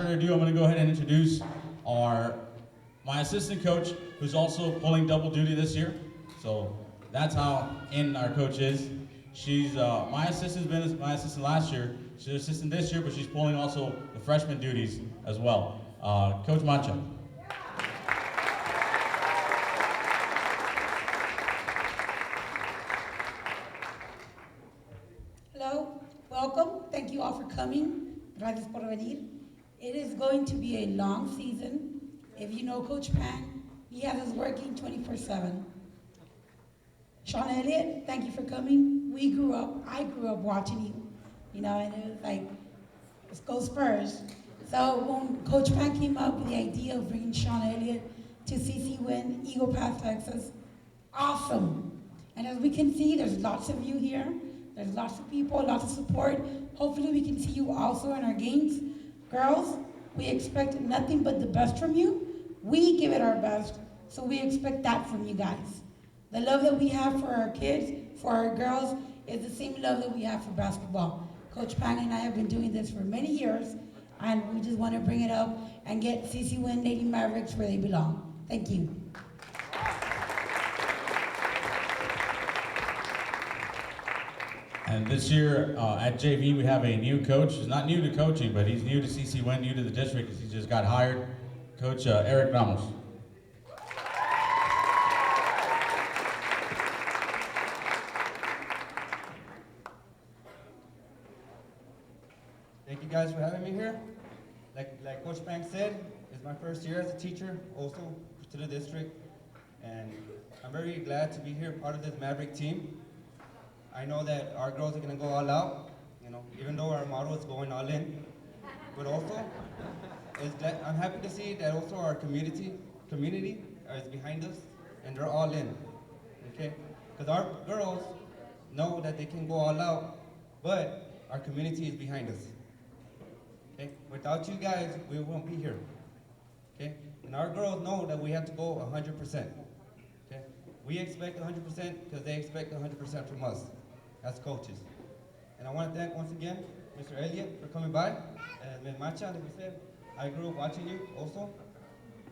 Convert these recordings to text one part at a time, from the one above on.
further ado, I'm going to go ahead and introduce my assistant coach, who's also pulling double duty this year. So that's how in our coach is. She's my assistant's been my assistant last year. She's an assistant this year, but she's pulling also the freshman duties as well. Coach Mancha. Hello, welcome. Thank you all for coming. Gracias por venir. It is going to be a long season. If you know Coach Pan, he has us working 24/7. Sean Elliott, thank you for coming. I grew up watching you, and it was like, let's go Spurs. So when Coach Pan came up with the idea of bringing Sean Elliott to C.C. Winn, Eagle Pass, Texas, awesome. And as we can see, there's lots of you here. There's lots of people, lots of support. Hopefully we can see you also in our games. Girls, we expect nothing but the best from you. We give it our best, so we expect that from you guys. The love that we have for our kids, for our girls, is the same love that we have for basketball. Coach Pang and I have been doing this for many years, and we just want to bring it up and get C.C. Winn Lady Mavericks where they belong. Thank you. And this year at JV, we have a new coach. He's not new to coaching, but he's new to C.C. Winn, new to the district because he just got hired. Coach Eric Ramos. Thank you guys for having me here. Like Coach Banks said, it's my first year as a teacher, also to the district. And I'm very glad to be here, part of this Maverick team. I know that our girls are gonna go all out, even though our motto is going all in. But also, I'm happy to see that also our community is behind us, and they're all in, okay? Because our girls know that they can go all out, but our community is behind us. Okay? Without you guys, we won't be here. Okay? And our girls know that we have to go 100%. Okay? We expect 100% because they expect 100% from us as coaches. And I want to thank once again Mr. Elliot for coming by. And Ms. Macha, like we said, I grew up watching you also.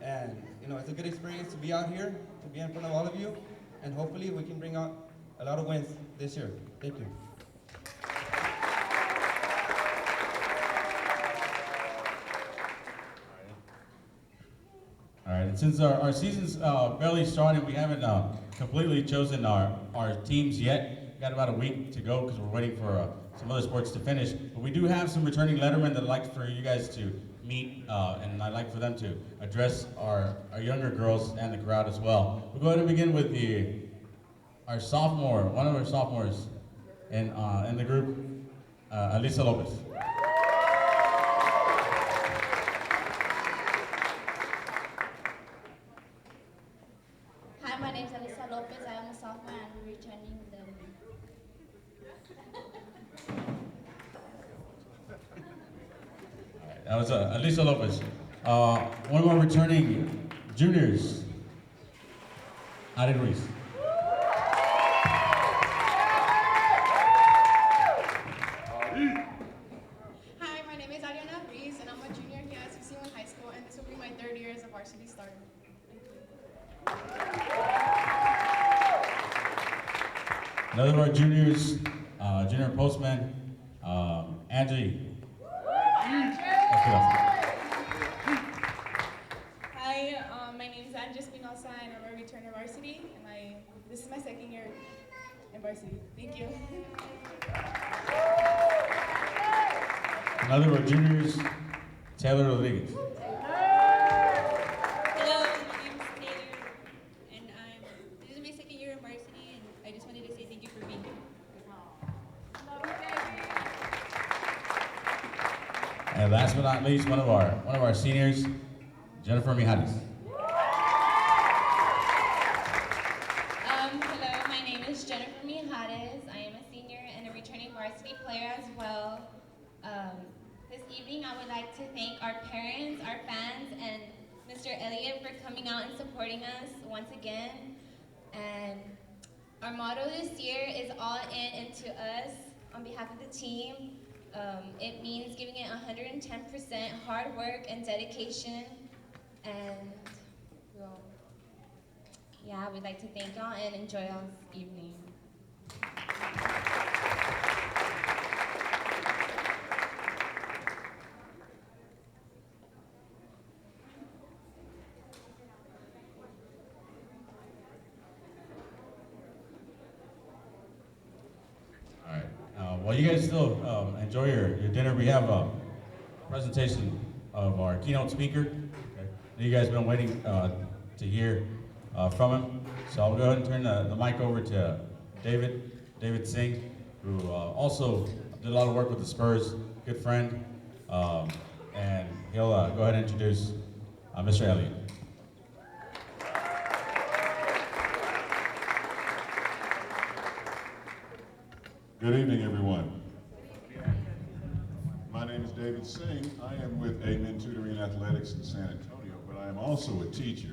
And it's a good experience to be out here, to be in front of all of you. And hopefully we can bring out a lot of wins this year. Thank you. All right, and since our season's barely started, we haven't completely chosen our teams yet. Got about a week to go because we're waiting for some other sports to finish. But we do have some returning lettermen that I'd like for you guys to meet, and I'd like for them to address our younger girls and the crowd as well. We'll go ahead and begin with one of our sophomores in the group, Alisa Lopez. Hi, my name is Elisa Lopez. I am a sophomore and returning the. That was Alisa Lopez. One of our returning juniors, Ari Ruiz. Hi, my name is Ariana Ruiz, and I'm a junior here at C.C. Winn High School, and this will be my 3rd year as a varsity starter. Another of our juniors, junior postman, Angie. Hi, my name is Angie Espinosa, and I'm a returner varsity, and this is my 2nd year in varsity. Thank you. Another of our juniors, Taylor Rodriguez. Hello, my name is Taylor, and this is my 2nd year in varsity, and I just wanted to say thank you for being here. And last but not least, one of our seniors, Jennifer Mijares. Hello, my name is Jennifer Mijares. I am a senior and a returning varsity player as well. This evening, I would like to thank our parents, our fans, and Mr. Elliot for coming out and supporting us once again. And our motto this year is all in into us on behalf of the team. It means giving it 110% hard work and dedication. And well, yeah, we'd like to thank y'all and enjoy y'all's evening. All right. While you guys still enjoy your dinner, we have a presentation of our keynote speaker. Okay. You guys have been waiting to hear from him. So I'll go ahead and turn the mic over to David Singh, who also did a lot of work with the Spurs, good friend. And he'll go ahead and introduce Mr. Elliott. Good evening, everyone. My name is David Singh. I am with Amen Tutoring Athletics in San Antonio, but I am also a teacher.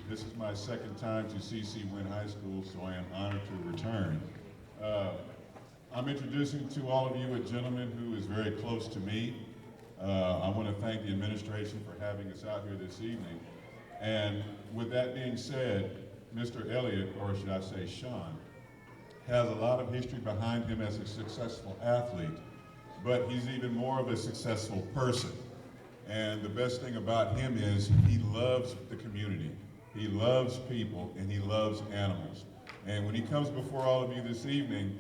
This is my second time to C.C. Winn High School, so I am honored to return. I'm introducing to all of you a gentleman who is very close to me. I want to thank the administration for having us out here this evening. And with that being said, Mr. Elliott, or should I say Sean, has a lot of history behind him as a successful athlete, but he's even more of a successful person. And the best thing about him is he loves the community. He loves people and he loves animals. And when he comes before all of you this evening,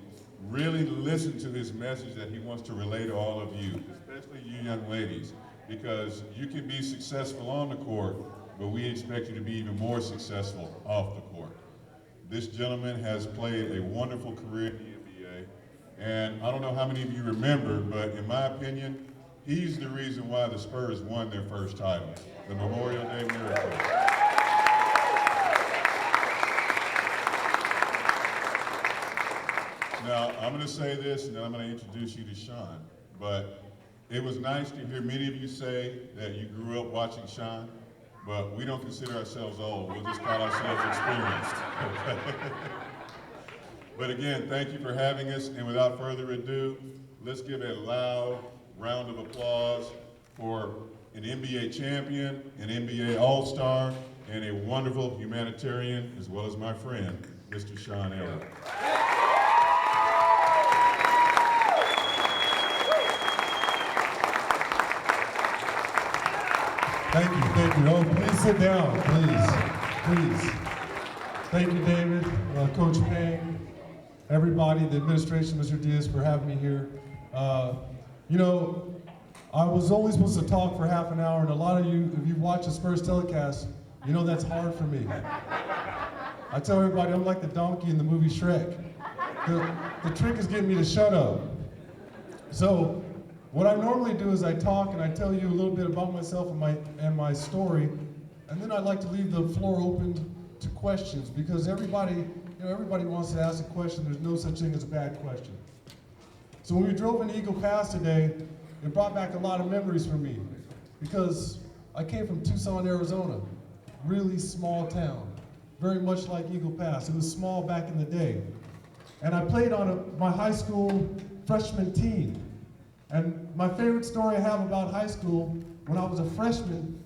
really listen to his message that he wants to relay to all of you, especially you young ladies, because you can be successful on the court, but we expect you to be even more successful off the court. This gentleman has played a wonderful career in the NBA, and I don't know how many of you remember, but in my opinion, he's the reason why the Spurs won their first title, the Memorial Day Miracle. Now, I'm going to say this, and then I'm going to introduce you to Sean, but it was nice to hear many of you say that you grew up watching Sean. But we don't consider ourselves old. We'll just call ourselves experienced. But again, thank you for having us. And without further ado, let's give a loud round of applause for an NBA champion, an NBA All-Star, and a wonderful humanitarian, as well as my friend, Mr. Sean Elliott. Thank you, thank you. Oh, please sit down, please. Thank you, David, Coach Payne, everybody, the administration, Mr. Diaz, for having me here. You know, I was only supposed to talk for half an hour, and a lot of you, if you watch the Spurs telecast, you know that's hard for me. I tell everybody I'm like the donkey in the movie Shrek. The trick is getting me to shut up. So, what I normally do is I talk and I tell you a little bit about myself and my story, and then I like to leave the floor open to questions, because everybody wants to ask a question. There's no such thing as a bad question. So when we drove into Eagle Pass today, it brought back a lot of memories for me, because I came from Tucson, Arizona, really small town, very much like Eagle Pass. It was small back in the day, and I played on my high school freshman team. And my favorite story I have about high school, when I was a freshman,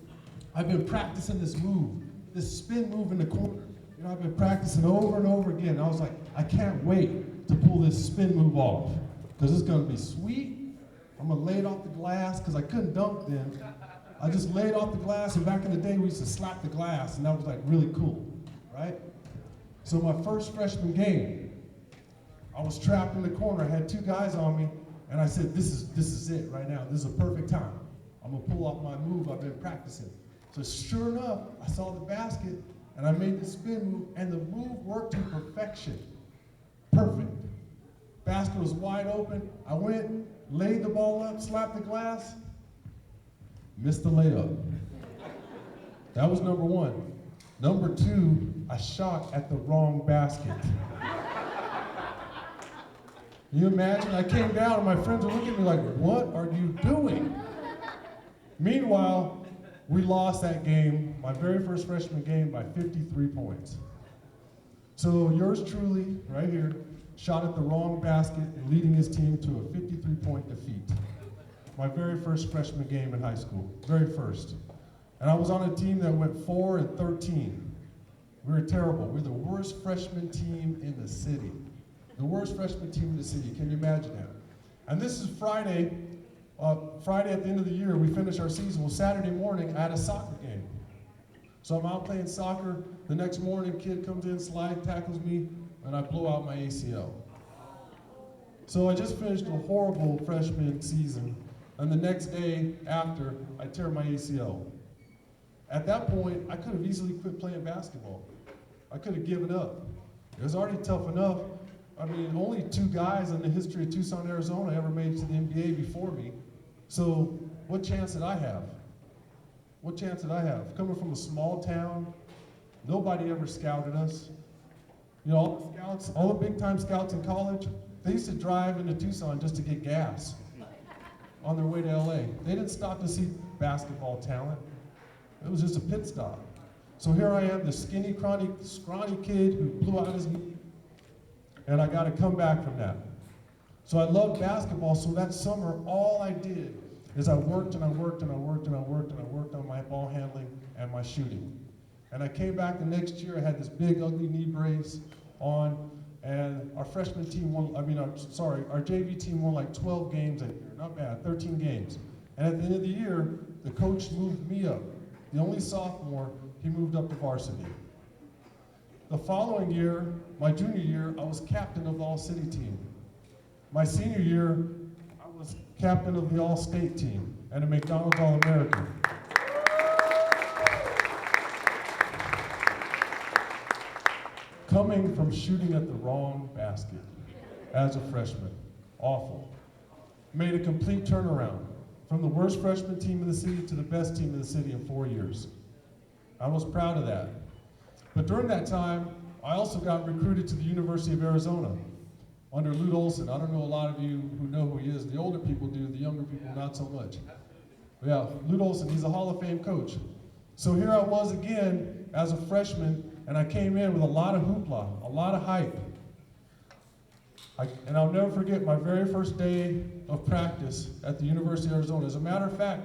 I've been practicing this move, this spin move in the corner. You know, I've been practicing over and over again. I was like, I can't wait to pull this spin move off, because it's gonna be sweet. I'm gonna lay it off the glass, because I couldn't dunk then. I just laid off the glass, and back in the day, we used to slap the glass, and that was like really cool, right? So my first freshman game, I was trapped in the corner. I had two guys on me, and I said, this is it right now. This is a perfect time. I'm gonna pull off my move I've been practicing. So sure enough, I saw the basket, and I made the spin move, and the move worked to perfection. Perfect. Basket was wide open. I went, laid the ball up, slapped the glass, missed the layup. That was number one. Number two, I shot at the wrong basket. Can you imagine? I came down and my friends were looking at me like, what are you doing? Meanwhile, we lost that game, my very first freshman game, by 53 points. So yours truly, right here, shot at the wrong basket and leading his team to a 53-point defeat. my very first freshman game in high school, very first. And I was on a team that went 4-13. We were terrible. We were the worst freshman team in the city. The worst freshman team in the city. Can you imagine that? And this is Friday. Friday at the end of the year, we finished our season. Well, Saturday morning, I had a soccer game. So I'm out playing soccer. The next morning, kid comes in, slide tackles me, and I blow out my ACL. So I just finished a horrible freshman season, and the next day after, I tear my ACL. At that point, I could have easily quit playing basketball. I could have given up. It was already tough enough. I mean, only 2 guys in the history of Tucson, Arizona ever made it to the NBA before me. So what chance did I have? What chance did I have? Coming from a small town, nobody ever scouted us. You know, all the scouts, all the big time scouts in college, they used to drive into Tucson just to get gas on their way to LA. They didn't stop to see basketball talent. It was just a pit stop. So here I am, the skinny, scrawny kid who blew out his knee, and I got to come back from that. So I loved basketball, so that summer, all I did is I worked and I worked and I worked and I worked and I worked on my ball handling and my shooting. And I came back the next year, I had this big, ugly knee brace on, and our freshman team won, our JV team won like 12 games that year, not bad, 13 games. And at the end of the year, the coach moved me up. The only sophomore, he moved up to varsity. The following year, my junior year, I was captain of the all-city team. My senior year, I was captain of the all-state team and a McDonald's All-American. Coming from shooting at the wrong basket as a freshman, awful. Made a complete turnaround from the worst freshman team in the city to the best team in the city in 4 years. I was proud of that. But during that time, I also got recruited to the University of Arizona under Lute Olson. I don't know a lot of you who know who he is. The older people do, the younger people not so much. But yeah, Lute Olson, he's a Hall of Fame coach. So here I was again as a freshman, and I came in with a lot of hoopla, a lot of hype. And I'll never forget my very first day of practice at the University of Arizona. As a matter of fact,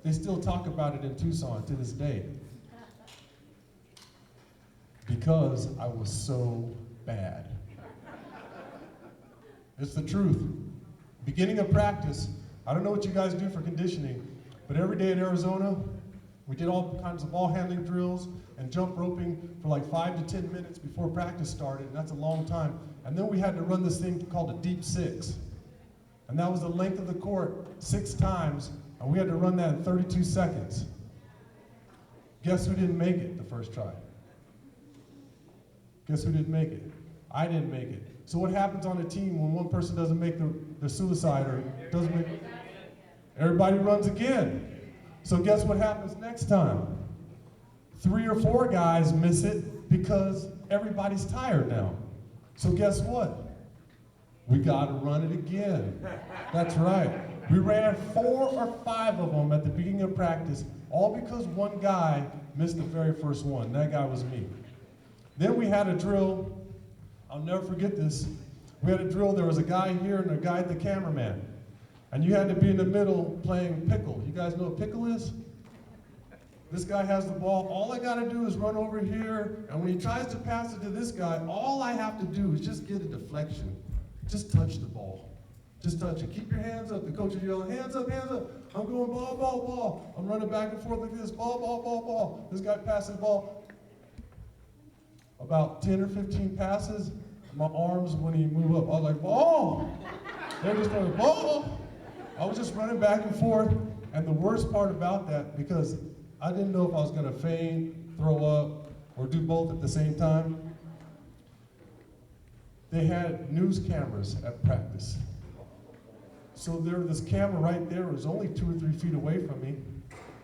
they still talk about it in Tucson to this day. Because I was so bad. It's the truth. Beginning of practice, I don't know what you guys do for conditioning, but every day in Arizona, we did all kinds of ball handling drills and jump roping for like 5 to 10 minutes before practice started, and that's a long time. And then we had to run this thing called a deep 6. And that was the length of the court 6 times, and we had to run that in 32 seconds. Guess who didn't make it the first try? Guess who didn't make it? I didn't make it. So what happens on a team when one person doesn't make the suicide or doesn't make it? Everybody runs again. So guess what happens next time? 3 or 4 guys miss it because everybody's tired now. So guess what? We gotta run it again. That's right. We ran 4 or 5 of them at the beginning of practice, all because one guy missed the very first one. That guy was me. Then we had a drill. I'll never forget this. We had a drill, there was a guy here and a guy, the cameraman. And you had to be in the middle playing pickle. You guys know what pickle is? This guy has the ball. All I gotta do is run over here, and when he tries to pass it to this guy, all I have to do is just get a deflection. Just touch the ball. Just touch it. Keep your hands up. The coach is yelling, hands up, hands up. I'm going ball, ball, ball. I'm running back and forth like this, ball, ball, ball, ball. This guy passing the ball. About 10 or 15 passes, my arms, when he moved up, I was like, ball! They're just going, ball! I was just running back and forth, and the worst part about that, because I didn't know if I was going to feign, throw up, or do both at the same time, they had news cameras at practice. So there was this camera right there, it was only 2 or 3 feet away from me,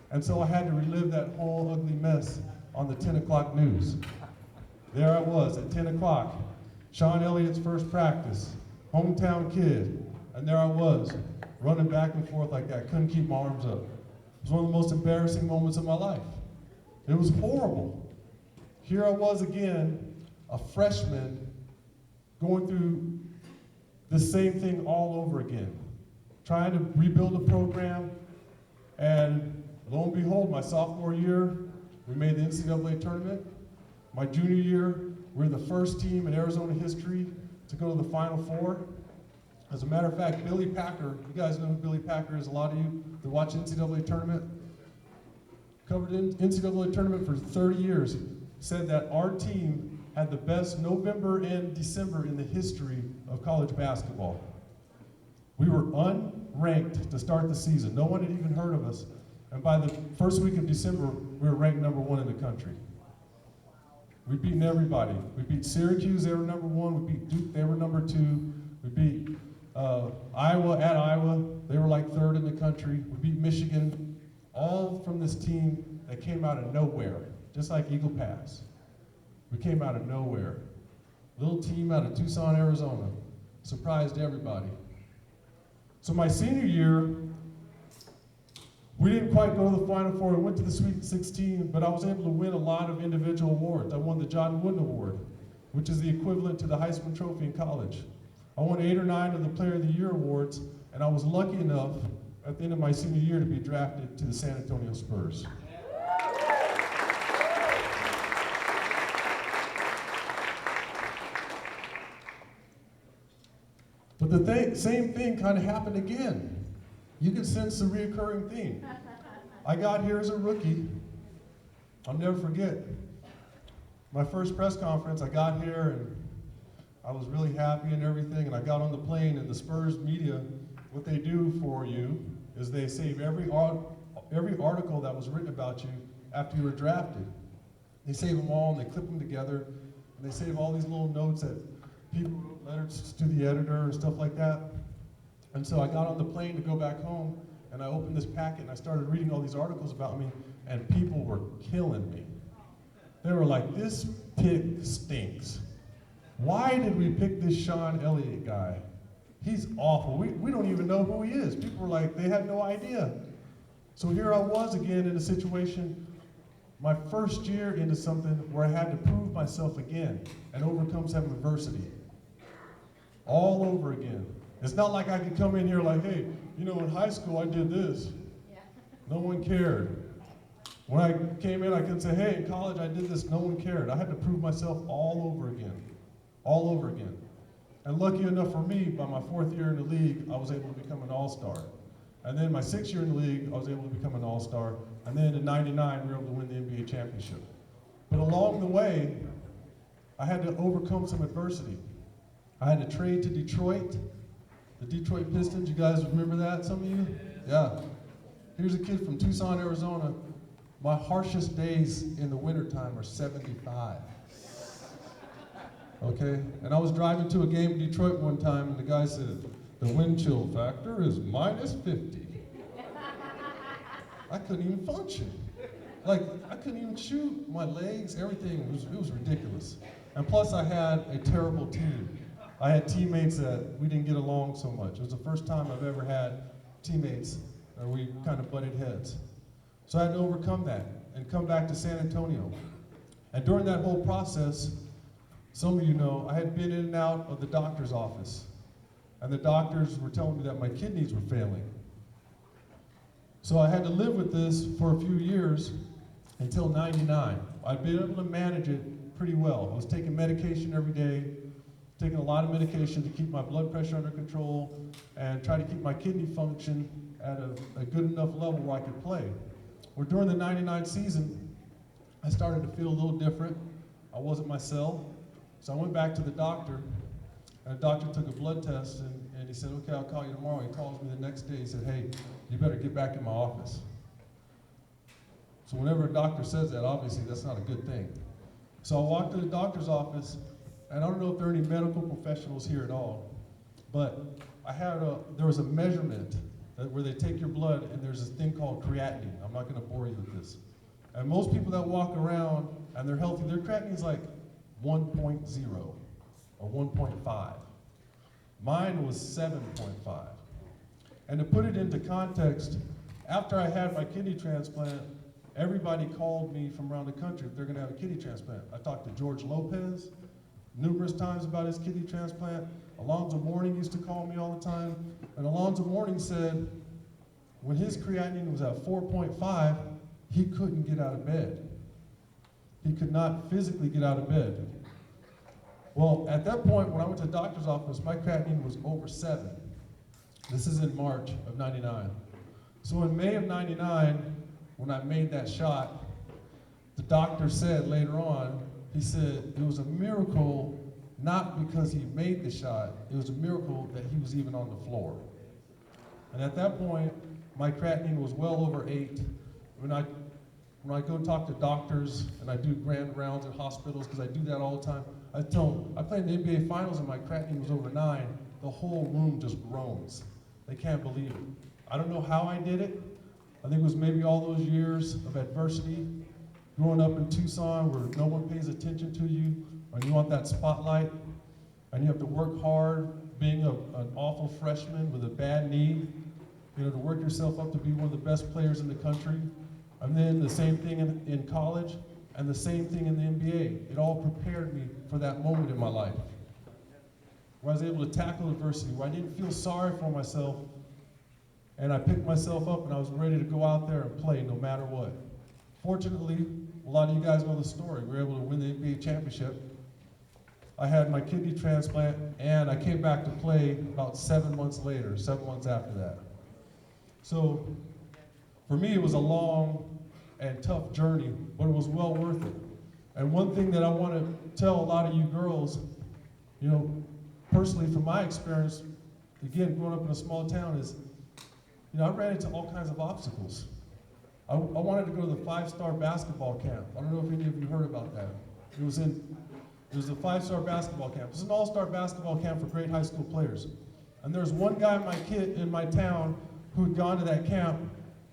and so I had to relive that whole ugly mess on the 10 o'clock news. There I was at 10 o'clock, Sean Elliott's first practice, hometown kid, and there I was, running back and forth like that, couldn't keep my arms up. It was one of the most embarrassing moments of my life. It was horrible. Here I was again, a freshman, going through the same thing all over again, trying to rebuild a program, and lo and behold, my sophomore year, we made the NCAA tournament. My junior year, we're the first team in Arizona history to go to the Final Four. As a matter of fact, Billy Packer, you guys know who Billy Packer is, a lot of you that watch NCAA tournament, covered in NCAA tournament for 30 years, said that our team had the best November and December in the history of college basketball. We were unranked to start the season. No one had even heard of us. And by the first week of December, we were ranked #1 in the country. We'd beaten everybody. We beat Syracuse, they were #1. We beat Duke, they were #2. We beat Iowa at Iowa, they were like 3rd in the country. We beat Michigan, all from this team that came out of nowhere, just like Eagle Pass. We came out of nowhere. Little team out of Tucson, Arizona. Surprised everybody. So my senior year, we didn't quite go to the Final Four. We went to the Sweet 16, but I was able to win a lot of individual awards. I won the John Wooden Award, which is the equivalent to the Heisman Trophy in college. I won 8 or 9 of the Player of the Year awards, and I was lucky enough at the end of my senior year to be drafted to the San Antonio Spurs. But the same thing kind of happened again. You can sense the reoccurring theme. I got here as a rookie. I'll never forget. My first press conference, I got here and I was really happy and everything, and I got on the plane, and the Spurs media, what they do for you is they save every article that was written about you after you were drafted. They save them all and they clip them together, and they save all these little notes that people wrote letters to the editor and stuff like that. And so I got on the plane to go back home, and I opened this packet and I started reading all these articles about me, and people were killing me. They were like, this pick stinks. Why did we pick this Sean Elliott guy? He's awful. We don't even know who he is. People were like, they had no idea. So here I was again in a situation, my first year into something where I had to prove myself again and overcome some adversity. All over again. It's not like I could come in here like, hey, you know, in high school I did this. Yeah. No one cared. When I came in, I could say, hey, in college I did this, no one cared. I had to prove myself all over again. All over again. And lucky enough for me, by my 4th year in the league, I was able to become an all-star. And then my 6th year in the league, I was able to become an all-star. And then in '99, we were able to win the NBA championship. But along the way, I had to overcome some adversity. I had to trade to Detroit, the Detroit Pistons. You guys remember that, some of you? Yeah. Here's a kid from Tucson, Arizona. My harshest days in the wintertime are 75. Okay? And I was driving to a game in Detroit one time, and the guy said, the wind chill factor is -50. I couldn't even function. Like, I couldn't even shoot. My legs, everything, it was ridiculous. And plus, I had a terrible team. I had teammates that we didn't get along so much. It was the first time I've ever had teammates where we kind of butted heads. So I had to overcome that and come back to San Antonio. And during that whole process, some of you know, I had been in and out of the doctor's office. And the doctors were telling me that my kidneys were failing. So I had to live with this for a few years until '99. I'd been able to manage it pretty well. I was taking medication every day, taking a lot of medication to keep my blood pressure under control and try to keep my kidney function at a good enough level where I could play. Well, during the '99 season, I started to feel a little different. I wasn't myself. So I went back to the doctor, and the doctor took a blood test, and he said, okay, I'll call you tomorrow. He calls me the next day. He said, hey, you better get back in my office. So whenever a doctor says that, obviously that's not a good thing. So I walked to the doctor's office, and I don't know if there are any medical professionals here at all, but there was a measurement where they take your blood, and there's this thing called creatinine. I'm not gonna bore you with this. And most people that walk around and they're healthy, their creatinine is like 1.0 or 1.5. Mine was 7.5. And to put it into context, after I had my kidney transplant, everybody called me from around the country if they're gonna have a kidney transplant. I talked to George Lopez numerous times about his kidney transplant. Alonzo Mourning used to call me all the time, and Alonzo Mourning said when his creatinine was at 4.5, he couldn't get out of bed. He could not physically get out of bed. Well, at that point, when I went to the doctor's office, my creatinine was over 7. This is in March of '99. So in May of '99, when I made that shot, the doctor said later on, he said it was a miracle, not because he made the shot, it was a miracle that he was even on the floor. And at that point, my creatinine was well over 8. When I go talk to doctors and I do grand rounds at hospitals, because I do that all the time, I tell them, I played in the NBA Finals and my creatinine was over 9. The whole room just groans. They can't believe it. I don't know how I did it. I think it was maybe all those years of adversity, growing up in Tucson where no one pays attention to you, and you want that spotlight, and you have to work hard, being an awful freshman with a bad knee, to work yourself up to be one of the best players in the country. And then the same thing in college, and the same thing in the NBA. It all prepared me for that moment in my life, where I was able to tackle adversity, where I didn't feel sorry for myself, and I picked myself up and I was ready to go out there and play no matter what. Fortunately, a lot of you guys know the story. We were able to win the NBA championship. I had my kidney transplant, and I came back to play about 7 months later, 7 months after that. So for me, it was a long and tough journey, but it was well worth it. And one thing that I want to tell a lot of you girls, personally from my experience, again, growing up in a small town, is, I ran into all kinds of obstacles. I wanted to go to the 5-star basketball camp. I don't know if any of you heard about that. It was a 5-star basketball camp. It's an all-star basketball camp for great high school players. And there's one guy in my town who had gone to that camp,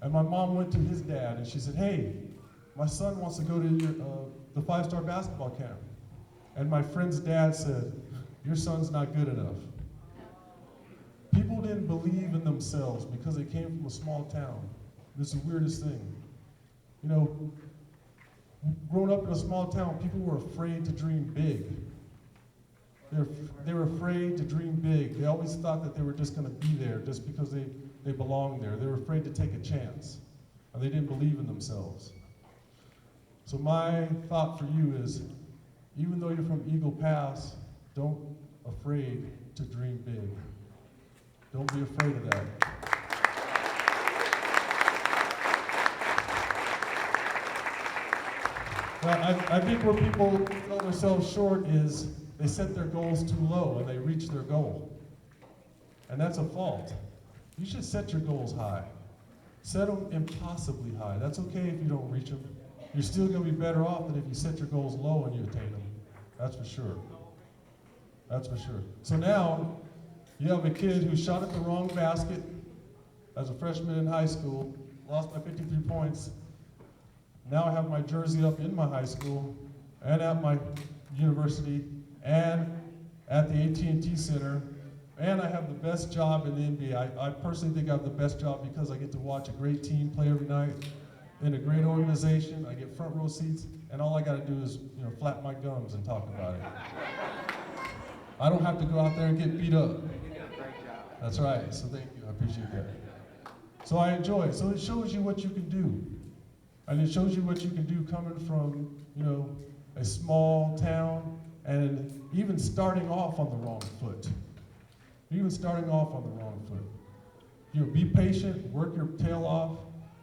and my mom went to his dad, and she said, "Hey, my son wants to go to the 5-star basketball camp." And my friend's dad said, "Your son's not good enough." People didn't believe in themselves because they came from a small town. This is the weirdest thing. Growing up in a small town, people were afraid to dream big. They were afraid to dream big. They always thought that they were just going to be there just because they belonged there. They were afraid to take a chance, and they didn't believe in themselves. So my thought for you is, even though you're from Eagle Pass, don't afraid to dream big. Don't be afraid of that. Now, I think where people sell themselves short is they set their goals too low and they reach their goal. And that's a fault. You should set your goals high. Set them impossibly high. That's okay if you don't reach them. You're still going to be better off than if you set your goals low and you attain them. That's for sure. That's for sure. So now, you have a kid who shot at the wrong basket as a freshman in high school, lost by 53 points. Now I have my jersey up in my high school and at my university and at the AT&T Center, and I have the best job in the NBA. I personally think I have the best job because I get to watch a great team play every night in a great organization. I get front row seats, and all I got to do is flap my gums and talk about it. I don't have to go out there and get beat up. That's right, so thank you, I appreciate that. So I enjoy it. So it shows you what you can do. And it shows you what you can do coming from, a small town and even starting off on the wrong foot. Even starting off on the wrong foot. Be patient, work your tail off,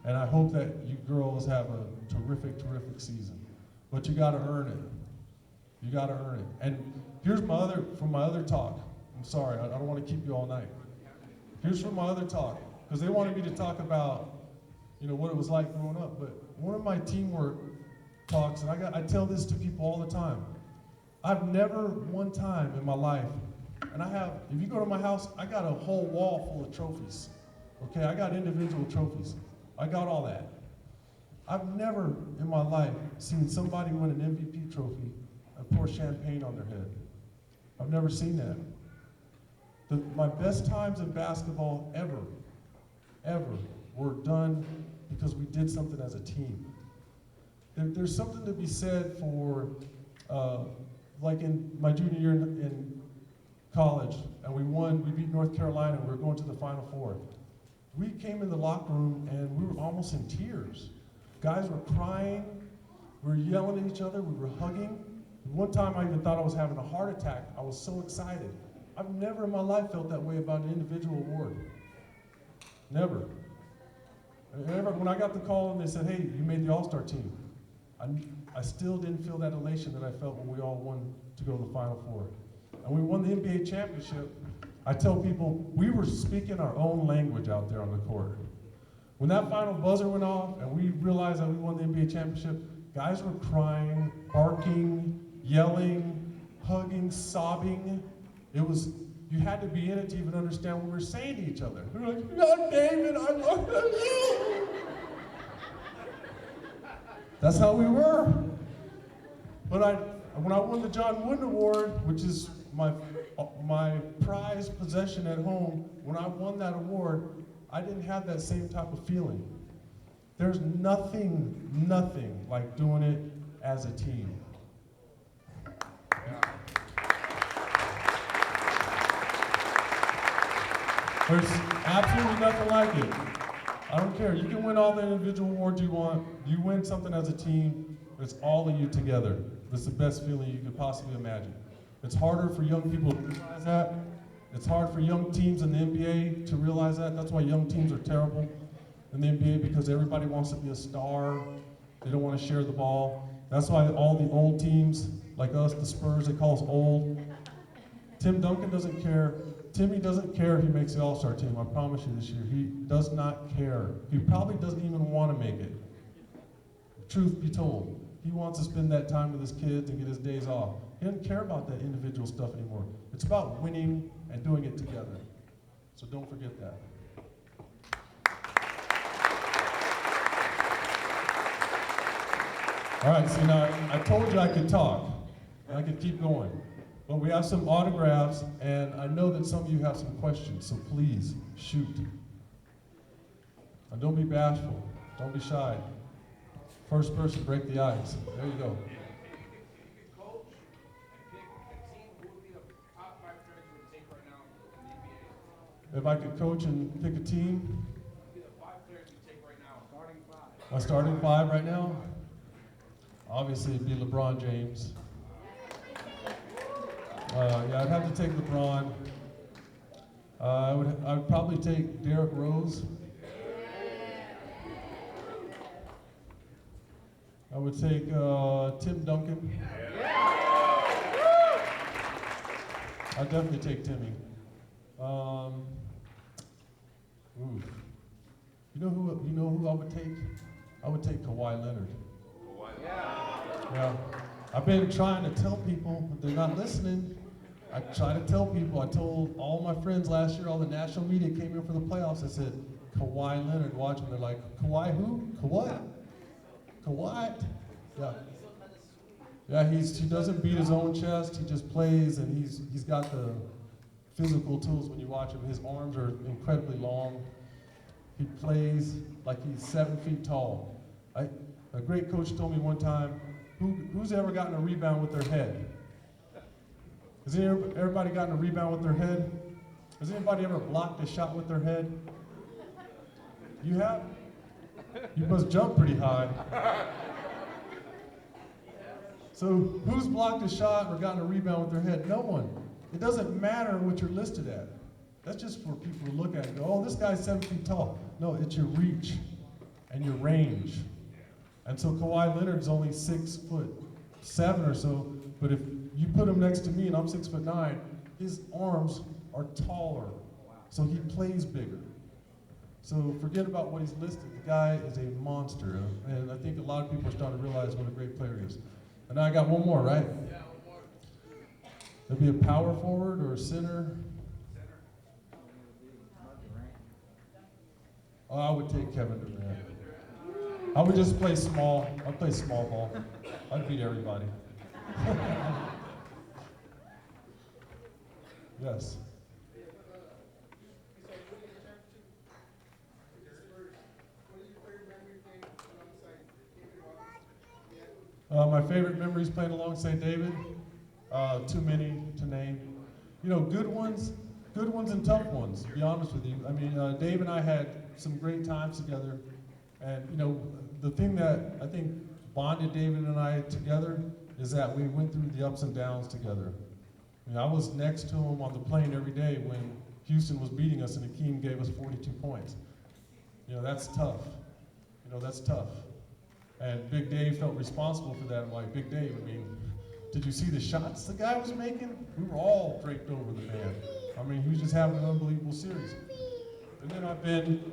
and I hope that you girls have a terrific, terrific season. But you gotta earn it. You gotta earn it. And here's from my other talk. I'm sorry, I don't want to keep you all night. Here's from my other talk, because they wanted me to talk about, what it was like growing up. But one of my teamwork talks, and I tell this to people all the time. I've never one time in my life, and if you go to my house, I got a whole wall full of trophies. Okay, I got individual trophies. I got all that. I've never in my life seen somebody win an MVP trophy and pour champagne on their head. I've never seen that. My best times in basketball ever were done because we did something as a team. There's something to be said for, like in my junior year in college, and we won. We beat North Carolina, and we were going to the Final Four. We came in the locker room, and we were almost in tears. Guys were crying. We were yelling at each other. We were hugging. One time, I even thought I was having a heart attack. I was so excited. I've never in my life felt that way about an individual award. Never. When I got the call and they said, hey, you made the All-Star team, I still didn't feel that elation that I felt when we all won to go to the Final Four. And we won the NBA championship. I tell people, we were speaking our own language out there on the court. When that final buzzer went off and we realized that we won the NBA championship, guys were crying, barking, yelling, hugging, sobbing. It was, you had to be in it to even understand what we were saying to each other. We were like, "God, David, I love you." That's how we were. But when I won the John Wooden Award, which is my prized possession at home, when I won that award, I didn't have that same type of feeling. There's nothing like doing it as a team. There's absolutely nothing like it. I don't care. You can win all the individual awards you want. You win something as a team, it's all of you together. It's the best feeling you could possibly imagine. It's harder for young people to realize that. It's hard for young teams in the NBA to realize that. That's why young teams are terrible in the NBA, because everybody wants to be a star. They don't want to share the ball. That's why all the old teams, like us, the Spurs, they call us old. Tim Duncan doesn't care. Timmy doesn't care if he makes the All-Star team, I promise you this year. He does not care. He probably doesn't even want to make it. Truth be told, he wants to spend that time with his kids and get his days off. He doesn't care about that individual stuff anymore. It's about winning and doing it together. So don't forget that. All right, see now, I told you I could talk. And I could keep going. But we have some autographs, and I know that some of you have some questions, so please, shoot. And don't be bashful. Don't be shy. First person, break the ice. There you go. If I could coach and pick a team, my starting five right now, obviously it'd be LeBron James. Yeah, I'd have to take LeBron. I would probably take Derrick Rose. I would take Tim Duncan. I'd definitely take Timmy. You know who I would take? I would take Kawhi Leonard. Yeah. I've been trying to tell people, but they're not listening. I try to tell people. I told all my friends last year, all the national media came in for the playoffs. I said, Kawhi Leonard, watch him. They're like, Kawhi who? Kawhi? Kawhi? Yeah. Yeah, he doesn't beat his own chest. He just plays, and he's got the physical tools when you watch him. His arms are incredibly long. He plays like he's 7 feet tall. A great coach told me one time, who's ever gotten a rebound with their head? Has everybody gotten a rebound with their head? Has anybody ever blocked a shot with their head? You have? You must jump pretty high. So who's blocked a shot or gotten a rebound with their head? No one. It doesn't matter what you're listed at. That's just for people to look at and go, oh, this guy's 7 feet tall. No, it's your reach and your range. And so Kawhi Leonard's only 6'7" or so, but if you put him next to me and I'm 6'9", his arms are taller, so he plays bigger. So forget about what he's listed. The guy is a monster, and I think a lot of people are starting to realize what a great player he is. And now I got one more, right? Yeah, one more. There'll be a power forward or a center. Oh, I would take Kevin Durant. I would just play small. I'd play small ball. I'd beat everybody. Yes. My favorite memories playing alongside David, too many to name. good ones and tough ones, to be honest with you. I mean, Dave and I had some great times together. And, the thing that I think bonded David and I together is that we went through the ups and downs together. I was next to him on the plane every day when Houston was beating us and Akeem gave us 42 points. That's tough. That's tough. And Big Dave felt responsible for that. I'm like, Big Dave, did you see the shots the guy was making? We were all draped over the man. He was just having an unbelievable series. And then I've been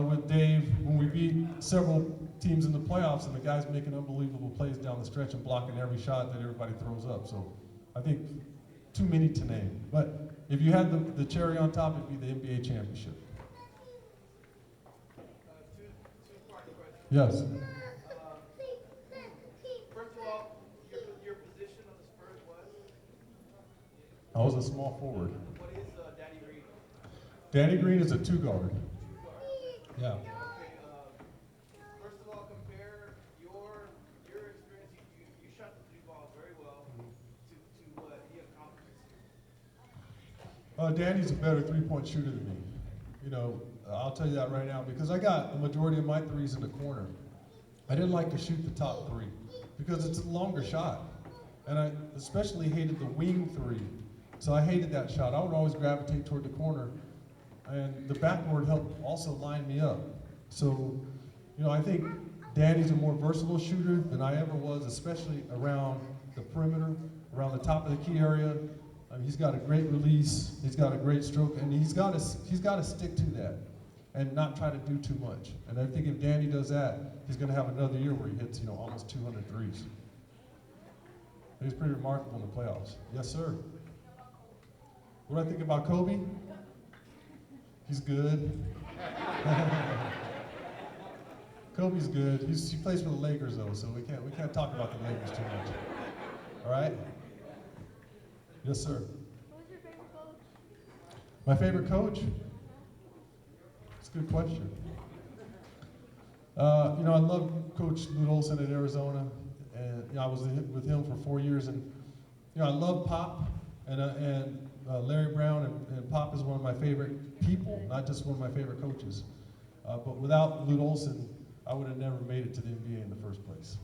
with Dave when we beat several teams in the playoffs and the guy's making unbelievable plays down the stretch and blocking every shot that everybody throws up. So I think too many to name. But if you had the cherry on top, it'd be the NBA championship. Two-part question. Yes. First of all, your position on the Spurs was? I was a small forward. What is Danny Green? Danny Green is a two guard. Yeah. Okay, first of all, compare your experience. You shot the three balls very well to what he accomplished this year. Danny's a better three-point shooter than me. I'll tell you that right now because I got the majority of my threes in the corner. I didn't like to shoot the top three because it's a longer shot. And I especially hated the wing three. So I hated that shot. I would always gravitate toward the corner. And the backboard helped also line me up. So, I think Danny's a more versatile shooter than I ever was, especially around the perimeter, around the top of the key area. He's got a great release, he's got a great stroke, and he's got to stick to that and not try to do too much. And I think if Danny does that, he's going to have another year where he hits, almost 200 threes. He's pretty remarkable in the playoffs. Yes, sir. What do I think about Kobe? He's good. Kobe's good. He plays for the Lakers though, so we can't talk about the Lakers too much. All right? Yes, sir. What was your favorite coach? My favorite coach? It's a good question. I love Coach Lute Olson at Arizona, and I was with him for 4 years, and I love Pop and Larry Brown, and Pop is one of my favorite people, not just one of my favorite coaches. But without Lute Olson, I would have never made it to the NBA in the first place.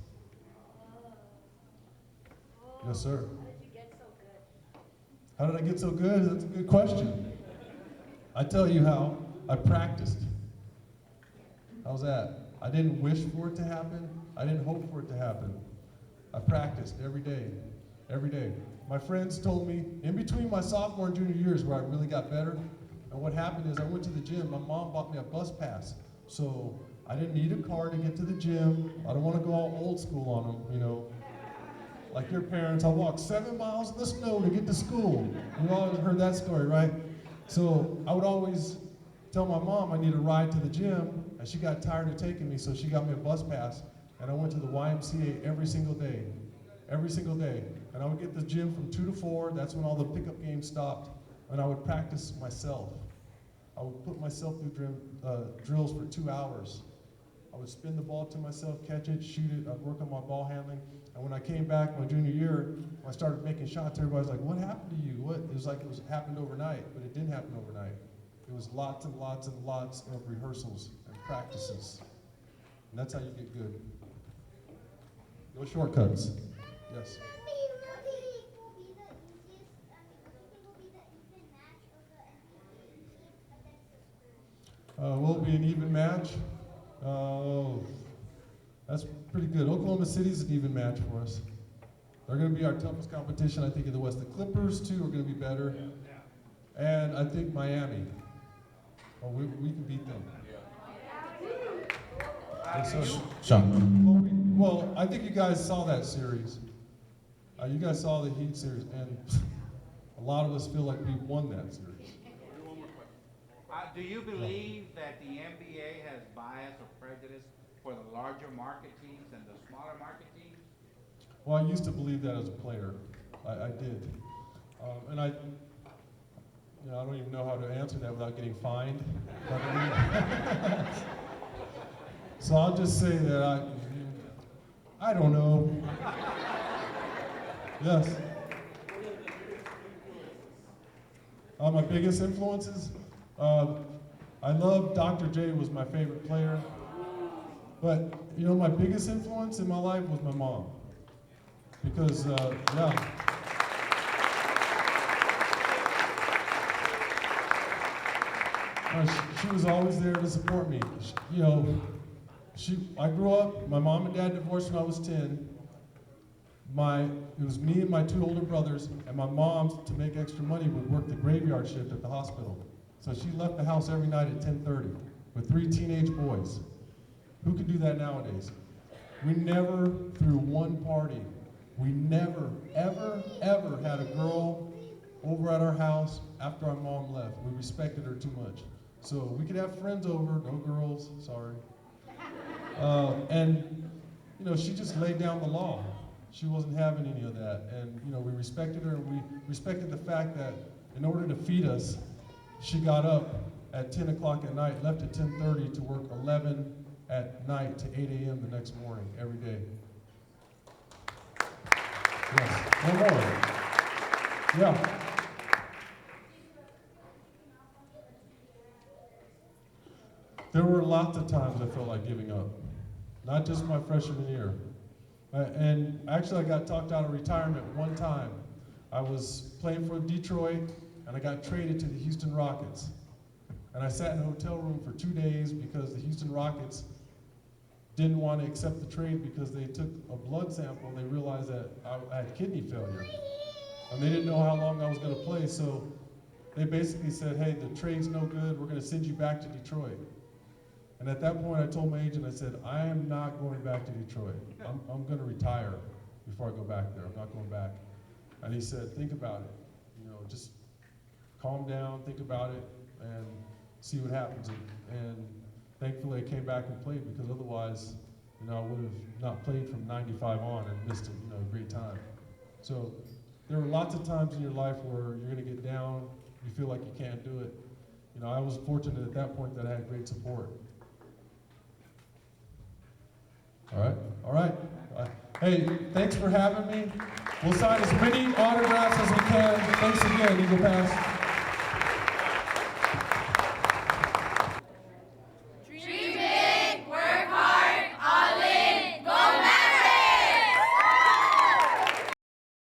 Yes, sir. How did I get so good? That's a good question. I tell you how. I practiced. How's that? I didn't wish for it to happen. I didn't hope for it to happen. I practiced every day. Every day. My friends told me, in between my sophomore and junior years where I really got better, and what happened is I went to the gym. My mom bought me a bus pass. So I didn't need a car to get to the gym. I don't want to go all old school on them, Like your parents, I walked 7 miles in the snow to get to school. You've always heard that story, right? So I would always tell my mom I need a ride to the gym, and she got tired of taking me, so she got me a bus pass, and I went to the YMCA every single day. Every single day. And I would get to the gym from 2 to 4, that's when all the pickup games stopped, and I would practice myself. I would put myself through drills for 2 hours. I would spin the ball to myself, catch it, shoot it, I'd work on my ball handling. And when I came back my junior year, when I started making shots, everybody's like, what happened to you? It was like it happened overnight, but it didn't happen overnight. It was lots and lots and lots of rehearsals and practices. And that's how you get good. No shortcuts. Yes. Will it be an even match? Oh, that's pretty good. Oklahoma City's an even match for us. They're going to be our toughest competition, I think, in the West. The Clippers, too, are going to be better. And I think Miami. Oh, we can beat them. Yes, sir. Sean. Well, I think you guys saw that series. You guys saw the Heat series, and a lot of us feel like we won that series. Do you believe that the NBA has bias or prejudice for the larger market teams and the smaller market teams? Well, I used to believe that as a player. I did. And I don't even know how to answer that without getting fined. So I'll just say that I don't know. My biggest influences, I love Dr. J was my favorite player. But, you know, my biggest influence in my life was my mom. Because, yeah. She was always there to support me. You know, I grew up, my mom and dad divorced when I was 10. It was me and my 2 older brothers, and my mom, to make extra money, would work the graveyard shift at the hospital. So she left the house every night at 10:30 with 3 teenage boys. Who could do that nowadays? We never threw one party. We never, ever, ever had a girl over at our house after our mom left. We respected her too much. So we could have friends over, no girls, sorry. And, you know, she just laid down the law. She wasn't having any of that. And, you know, we respected her, and we respected the fact that in order to feed us, she got up at 10 o'clock at night, left at 10:30 to work 11 at night to 8 a.m. the next morning, every day. Yes, no more. Yeah. There were lots of times I felt like giving up, not just my freshman year. And actually I got talked out of retirement one time. I was playing for Detroit and I got traded to the Houston Rockets. And I sat in a hotel room for 2 days because the Houston Rockets didn't want to accept the trade because they took a blood sample and they realized that I had kidney failure. And they didn't know how long I was going to play, so they basically said, hey, the trade's no good, we're going to send you back to Detroit. And at that point I told my agent, I said, I am not going back to Detroit. I'm going to retire before I go back there. I'm not going back. And he said, think about it. You know, just calm down, think about it, and see what happens. And thankfully I came back and played, because otherwise, you know, I would have not played from 95 on and missed a, you know, a great time. So there are lots of times in your life where you're going to get down, you feel like you can't do it. You know, I was fortunate at that point that I had great support. All right. Hey, thanks for having me. We'll sign as many autographs as we can. Thanks again, Eagle Pass.